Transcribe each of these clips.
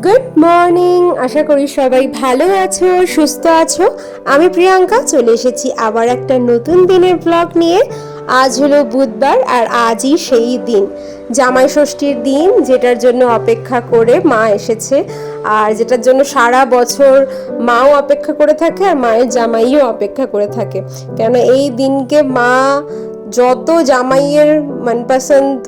Good morning, আশা করি সবাই ভালো আছো, সুস্থ আছো। আমি প্রিয়াঙ্কা চলে এসেছি আবার একটা নতুন দিনের ব্লগ নিয়ে। আজ হলো বুধবার আর আজই সেই দিন, জামাই ষষ্ঠীর দিন, যেটার জন্য অপেক্ষা করে মা এসেছে আর যেটার জন্য সারা বছর মাও অপেক্ষা করে থাকে আর মায়ের জামাইও অপেক্ষা করে থাকে। কেন এই দিনকে মা যত জামাইয়ের মনপসন্দ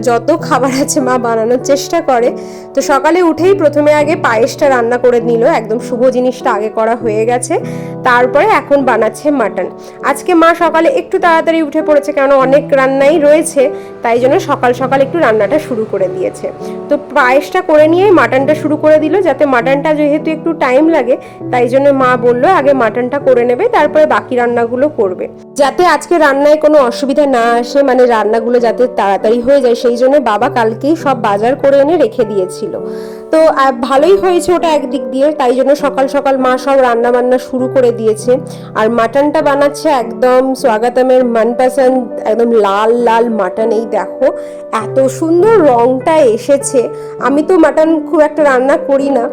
যত খাবার আছে মা বানানোর চেষ্টা করে। তো সকালে উঠেই প্রথমে আগে পায়েসটা রান্না করে নিল, একদম শুভ জিনিসটা আগে করা হয়ে গেছে। তারপরে এখন বানাচ্ছে মাটন। আজকে মা সকালে একটু তাড়াতাড়ি উঠে পড়েছে, কারণ অনেক রান্নাই রয়েছে, তাই জন্য সকাল সকাল একটু রান্নাটা শুরু করে দিয়েছে। তো পায়েসটা করে নিয়েই মাটনটা শুরু করে দিল, যাতে মাটনটা যেহেতু একটু টাইম লাগে তাই জন্য মা বললো আগে মাটনটা করে নেবে, তারপরে বাকি রান্নাগুলো করবে, যাতে আজকে রান্নায় কোনো অসুবিধা না আসে, মানে রান্নাগুলো যাতে তাড়াতাড়ি হয়ে যায়। সেই জন্য বাবা কালকেই সব বাজার করে এনে রেখে দিয়েছিল। তো ভালোই হয়েছে ওটা একদিক দিয়ে, তাই জন্য সকাল সকাল মা সব রান্না বান্না শুরু করে দিয়েছে। আর মাটনটা বানাচ্ছে একদম স্বাগতমের মনপসন্দ, একদম লাল লাল মাটন। এই দেখো এত সুন্দর রংটা এসেছে। আমি তো মাটন খুব একটা রান্না করি না,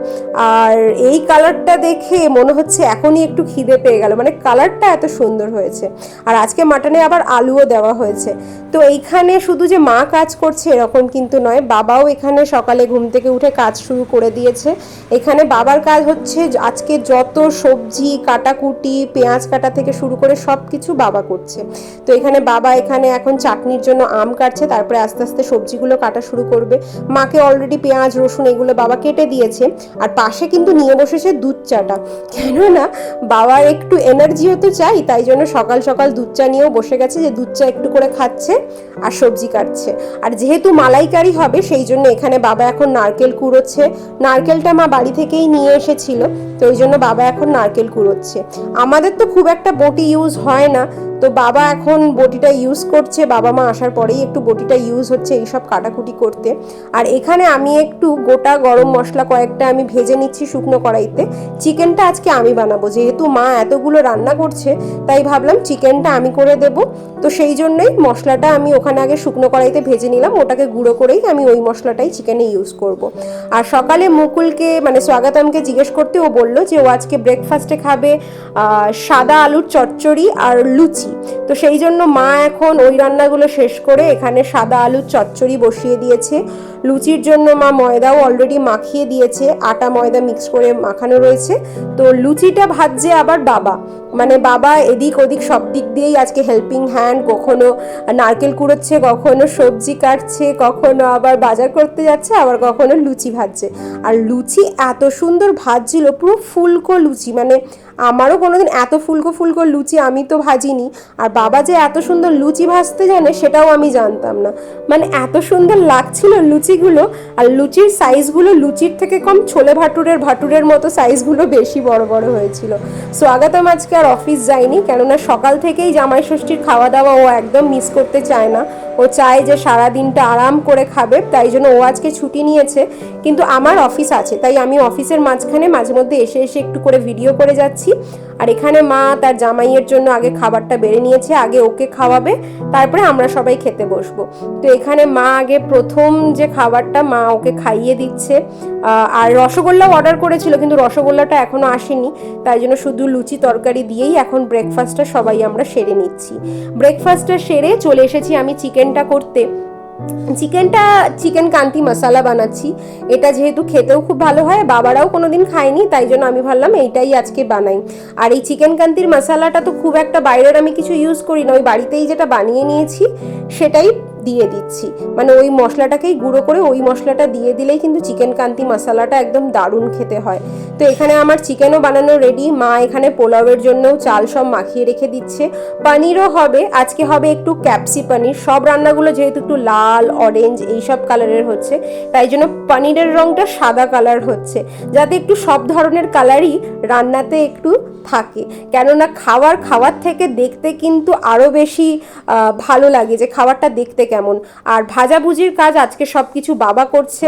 আর এই কালারটা দেখে মনে হচ্ছে এখনই একটু খিদে পেয়ে গেল, মানে কালারটা এত সুন্দর হয়েছে। আর আজকে মাটনে আবার আলুও দেওয়া হয়েছে। তো এইখানে শুধু যে মা কাজ করছে এরকম কিন্তু নয়, বাবাও এখানে সকালে ঘুম থেকে উঠে কাজ শুরু করে দিয়েছে। এখানে বাবার কাজ হচ্ছে আজকে যত সবজি কাটাকুটি, পেঁয়াজ কাটা থেকে শুরু করে সব কিছু বাবা করছে। তো এখানে বাবা এখানে এখন চাটনির জন্য আম কাটছে, তারপরে আস্তে আস্তে সবজিগুলো কাটা শুরু করবে। মাকে অলরেডি পেঁয়াজ রসুন এগুলো বাবা কেটে দিয়েছে। আর পাশে কিন্তু নিয়ে বসেছে দুধ চাটা, কেননা বাবার একটু এনার্জিও তো চাই, তাই জন্য সকাল সকাল দুধ চা নিয়েও বসে গেছে, যে দুধ চা একটু করে খাচ্ছে আর সবজি কাটছে। আর যেহেতু মালাইকারি হবে সেই জন্য এখানে বাবা এখন নারকেল কুড়োচ্ছে। নারকেলটা মা বাড়ি থেকেই নিয়ে এসেছিল, তো ওই জন্য বাবা এখন নারকেল কুড়োচ্ছে। আমাদের তো খুব একটা বটি ইউজ হয় না, তো বাবা এখন বটিটা ইউজ করছে। বাবা মা আসার পরেই একটু বটিটা ইউজ হচ্ছে এইসব কাটাকুটি করতে। আর এখানে আমি একটু গোটা গরম মশলা কয়েকটা আমি ভেজে নিচ্ছি শুকনো কড়াইতে। চিকেনটা আজকে আমি বানাবো, যেহেতু মা এতগুলো রান্না করছে তাই ভাবলাম চিকেনটা আমি করে দেব। তো সেই জন্যই মশলাটা আমি ওখানে আগে শুকনো কড়াইতে ভেজে নিলাম, ওটাকে গুঁড়ো করেই আমি ওই মশলাটাই চিকেনে ইউজ করব। আর সকালে মুকুলকে মানে স্বাগতমকে জিজ্ঞেস করতে ও বললো যে ও আজকে ব্রেকফাস্টে খাবে সাদা আলুর চচ্চড়ি আর লুচি। তো সেই জন্য মা এখন ওই রান্নাগুলো শেষ করে এখানে সাদা আলুর চচ্চড়ি বসিয়ে দিয়েছে। লুচির জন্য মা ময়দাও অলরেডি মাখিয়ে দিয়েছে, আটা ময়দা মিক্স করে মাখানো রয়েছে। তো লুচিটা ভাজছে আবার বাবা, মানে বাবা এদিক ওদিক সব দিক দিয়েই আজকে হেল্পিং হ্যান্ড, কখনো নারকেল কুড়োচ্ছে, কখনো সবজি কাটছে, কখনো আবার বাজার করতে যাচ্ছে, আবার কখনো লুচি ভাজছে। আর লুচি এত সুন্দর ভাজছিল, পুরো ফুলকো লুচি, মানে আমারও কোনোদিন এত ফুলকো ফুলকো লুচি আমি তো ভাজিনি। আর বাবা যে এত সুন্দর লুচি ভাজতে জানে সেটাও আমি জানতাম না, মানে এত সুন্দর লাগছিল লুচিগুলো। আর লুচির সাইজগুলো লুচির থেকে কম ছোলে ভাটুরের মতো সাইজগুলো বেশি বড় বড় হয়েছিল। স্বাগতম আজকে আর অফিস যায়নি, কেননা সকাল থেকেই জামাই ষষ্ঠীর খাওয়া দাওয়া ও একদম মিস করতে চায় না। ও চায় যে সারা দিনটা আরাম করে খাবে, তাই জন্য ও আজকে ছুটি নিয়েছে। কিন্তু আমার অফিস আছে, তাই আমি অফিসের মাঝখানে মাঝে মধ্যে এসে এসে একটু করে ভিডিও করে যাচ্ছি। আর এখানে মা তার জামাইয়ের জন্য আগে খাবারটা বেড়ে নিয়েছে, আগে ওকে খাওয়াবে, তারপরে আমরা সবাই খেতে বসবো। তো এখানে মা আগে প্রথম যে খাবারটা মা ওকে খাইয়ে দিচ্ছে। আর রসগোল্লাও অর্ডার করেছিল, কিন্তু রসগোল্লাটা এখনো আসেনি, তাই জন্য শুধু লুচি তরকারি দিয়েই এখন ব্রেকফাস্টটা সবাই আমরা সেরে নিচ্ছি। ব্রেকফাস্টটা সেরে চলে এসেছি আমি চিকেনটা করতে। চিকেন কান্তি মশলা বানাচ্ছি। এটা যেহেতু খেতেও খুব ভালো হয়, বাবারাও কোনোদিন খায়নি, তাই জন্য আমি ভাবলাম এইটাই আজকে বানাই। আর এই চিকেন কান্তির মশলাটা তো খুব একটা বাইরের আমি কিছু ইউজ করি না, ওই বাড়িতেই যেটা বানিয়ে নিয়েছি সেটাই দিয়ে দিচ্ছি, মানে ওই মশলাটাকেই গুঁড়ো করে ওই মশলাটা দিয়ে দিলেই কিন্তু চিকেন কান্তি মশলাটা একদম দারুণ খেতে হয়। তো এখানে আমার চিকেনও বানানো রেডি। মা এখানে পোলাওয়ের জন্যও চাল সব মাখিয়ে রেখে দিচ্ছে। পনিরও হবে, আজকে হবে একটু ক্যাপসি পনির। সব রান্নাগুলো যেহেতু একটু লাল অরেঞ্জ এইসব কালারের হচ্ছে, তাই জন্য পনিরের রঙটা সাদা কালার হচ্ছে, যাতে একটু সব ধরনের কালারই রান্নাতে একটু থাকে। কেননা খাওয়ার থেকে দেখতে কিন্তু আরও বেশি ভালো লাগে যে খাবারটা দেখতে কেমন। আর ভাজাভুজির কাজ আজকে সব কিছু বাবা করছে।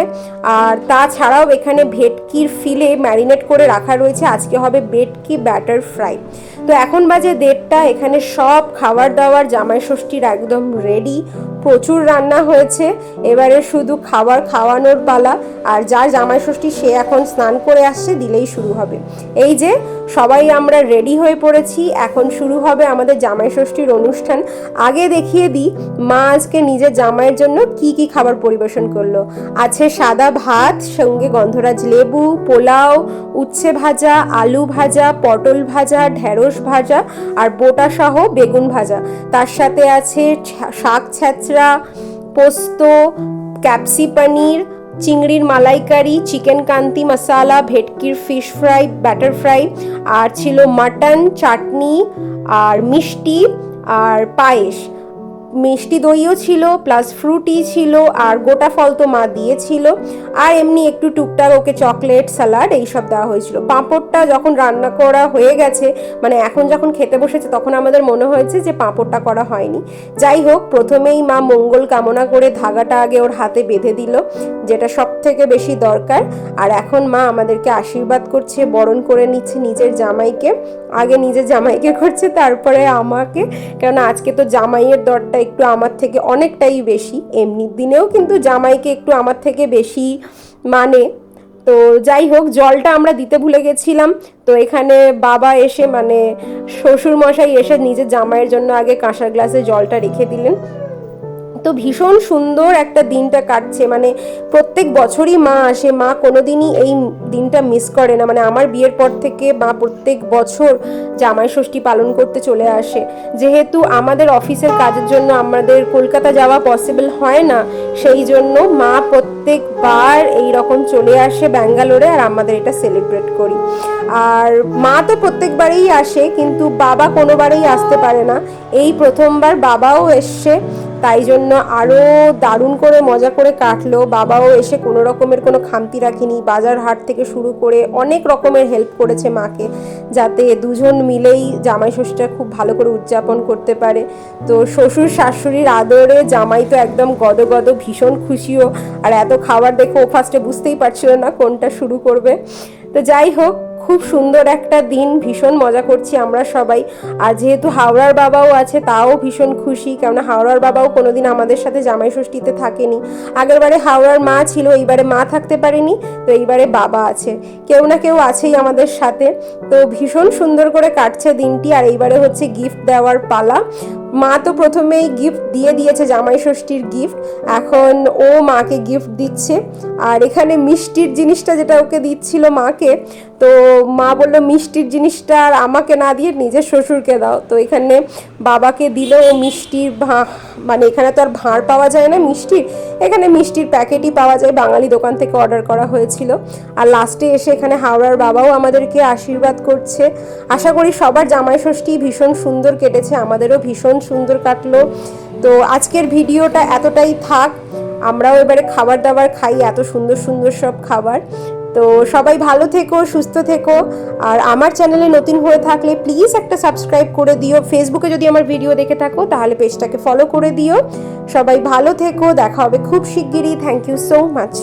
আর তাছাড়াও এখানে ভেটকির ফিলে ম্যারিনেট করে রাখা রয়েছে, আজকে হবে ভেটকি ব্যাটার ফ্রাই। তো এখন বাজে 1:30, এখানে সব খাবার দাবার জামাই ষষ্ঠীর একদম রেডি, প্রচুর রান্না হয়েছে, এবারে শুধু খাবার খাওয়ানোর পালা। আর যার জামাই ষষ্ঠী সে এখন স্নান করে আসছে, দিলেই শুরু হবে। এই যে সবাই আমরা রেডি হয়ে পড়েছি, এখন শুরু হবে আমাদের জামাই ষষ্ঠীর অনুষ্ঠান। আগে দেখিয়ে দিই মা আজকে নিজের জামাইয়ের জন্য কি কি খাবার পরিবেশন করলো। আছে সাদা ভাত, সঙ্গে গন্ধরাজ লেবু, পোলাও, উচ্ছে ভাজা, আলু ভাজা, পটল ভাজা, ঢেঁড়স ভাজা আর বোটা সহ বেগুন ভাজা। তার সাথে আছে শাক ছ্যাঁচড়া, পোস্ত, ক্যাপসি পনির, চিংড়ির মালাইকারি, চিকেন কান্তি মশালা, ভেটকির ফিশ ফ্রাই, ব্যাটার ফ্রাই, আর ছিল মাটন, চাটনি আর মিষ্টি আর পায়েস। মিষ্টি দইও ছিল, প্লাস ফ্রুটি ছিল, আর গোটা ফল তো মা দিয়েছিল, আর এমনি একটু টুকটাক ওকে চকলেট, স্যালাড এইসব দেওয়া হয়েছিল। পাঁপড়টা যখন রান্না করা হয়ে গেছে, মানে এখন যখন খেতে বসেছে, তখন আমাদের মনে হয়েছে যে পাঁপড়টা করা হয়নি। যাই হোক, প্রথমেই মা মঙ্গল কামনা করে ধাগাটা আগে ওর হাতে বেঁধে দিল, যেটা সব থেকে বেশি দরকার। আর এখন মা আমাদেরকে আশীর্বাদ করছে, বরণ করে নিচ্ছে নিজের জামাইকে। আগে নিজের জামাইকে করছে, তারপরে আমাকে, কেননা আজকে তো জামাইয়ের দরটা একটু আমার থেকে অনেকটাই বেশি। এমনি দিনেও কিন্তু জামাইকে একটু আমার থেকে বেশি মানে। তো যাই হোক, জলটা আমরা দিতে ভুলে গেছিলাম, তো এখানে বাবা এসে মানে শ্বশুর মশাই এসে নিজের জামাইয়ের জন্য আগে কাঁসার গ্লাসে জলটা রেখে দিলেন। তো ভীষণ সুন্দর একটা দিনটা কাটছে, মানে প্রত্যেক বছরই মা আসে, মা কোনোদিনই এই দিনটা মিস করে না। মানে আমার বিয়ের পর থেকে মা প্রত্যেক বছর জামাই ষষ্ঠী পালন করতে চলে আসে। যেহেতু আমাদের অফিসের কাজের জন্য আমাদের কলকাতা যাওয়া পসিবল হয় না, সেই জন্য মা প্রত্যেকবার এই রকম চলে আসে ব্যাঙ্গালোরে, আর আমাদের এটা সেলিব্রেট করি। আর মা তো প্রত্যেকবারেই আসে, কিন্তু বাবা কোনোবারেই আসতে পারে না। এই প্রথমবার বাবাও এসছে, তাই জন্য আরও দারুণ করে মজা করে কাটলো। বাবাও এসে কোনো রকমের কোনো খামতি রাখিনি, বাজার হাট থেকে শুরু করে অনেক রকমের হেল্প করেছে মাকে, যাতে দুজন মিলেই জামাই ষষ্ঠীটা খুব ভালো করে উদযাপন করতে পারে। তো শ্বশুর শাশুড়ির আদরে জামাই তো একদম গদগদ, ভীষণ খুশিও। আর এত খাবার দেখে ও ফার্স্টে বুঝতেই পারছিল না কোনটা শুরু করবে। তো যাই হোক, খুব সুন্দর একটা দিন, ভীষণ মজা করছি আমরা সবাই। আর যেহেতু হাওড়ার বাবাও আছে, তাও ভীষণ খুশি, কেননা হাওড়ার বাবাও কোনোদিন আমাদের সাথে জামাই ষষ্ঠীতে থাকেনি। আগেরবারে হাওড়ার মা ছিল, এইবারে মা থাকতে পারেনি, তো এইবারে বাবা আছে। কেউ না কেউ আছেই আমাদের সাথে। তো ভীষণ সুন্দর করে কাটছে দিনটি। আর এইবারে হচ্ছে গিফট দেওয়ার পালা। মা তো প্রথমেই গিফট দিয়ে দিয়েছে, জামাই ষষ্ঠীর গিফট, এখন ও মাকে গিফট দিচ্ছে। আর এখানে মিষ্টির জিনিসটা যেটা ওকে দিচ্ছিল মাকে, তো মা বললো মিষ্টির জিনিসটা আর আমাকে না দিয়ে নিজের শ্বশুরকে দাও। তো এখানে বাবাকে দিল ও মিষ্টির মানে এখানে তো আর ভাঁড় পাওয়া যায় না মিষ্টির, এখানে মিষ্টির প্যাকেটই পাওয়া যায়, বাঙালি দোকান থেকে অর্ডার করা হয়েছিল। আর লাস্টে এসে এখানে হাওড়ার বাবাও আমাদেরকে আশীর্বাদ করছে। আশা করি সবার জামাই ষষ্ঠী ভীষণ সুন্দর কেটেছে, আমাদেরও ভীষণ সুন্দর কাটলো। তো আজকের ভিডিওটা এতটাই থাক, আমরাও এবারে খাবার দাবার খাই, এত সুন্দর সুন্দর সব খাবার। তো সবাই ভালো থেকো, সুস্থ থেকো। আর আমার চ্যানেলে নতুন হয়ে থাকলে প্লিজ একটা সাবস্ক্রাইব করে দিও। ফেসবুকে যদি আমার ভিডিও দেখে থাকো তাহলে পেজটাকে ফলো করে দিও। সবাই ভালো থেকো, দেখা হবে খুব শিগগিরই। Thank you so much.